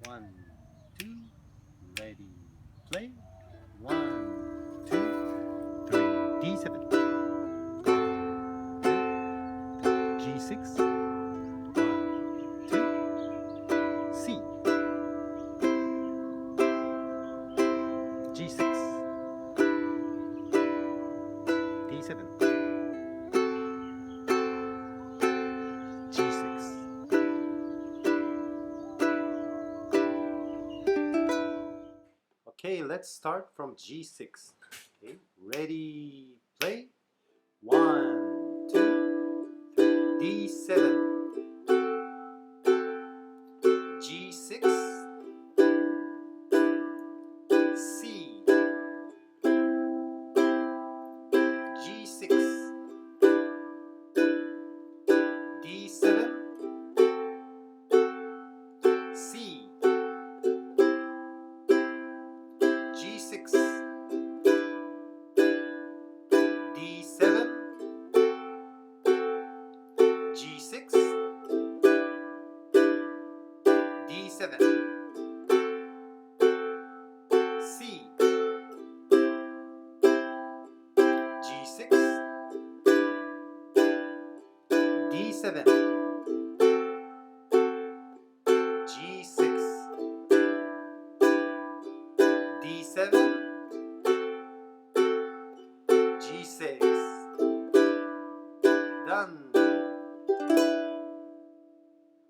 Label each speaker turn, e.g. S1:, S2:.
S1: 1, 2, ready, play. 1, 2, 3, D7. G6. 1, 2, C. G6. D7. Okay, let's start from G6. Okay, ready, play. 1, 2, 3, D7, G6, C, G6, D7, C, G6, D7, G6, D7, C, G6, D7, G6, D7,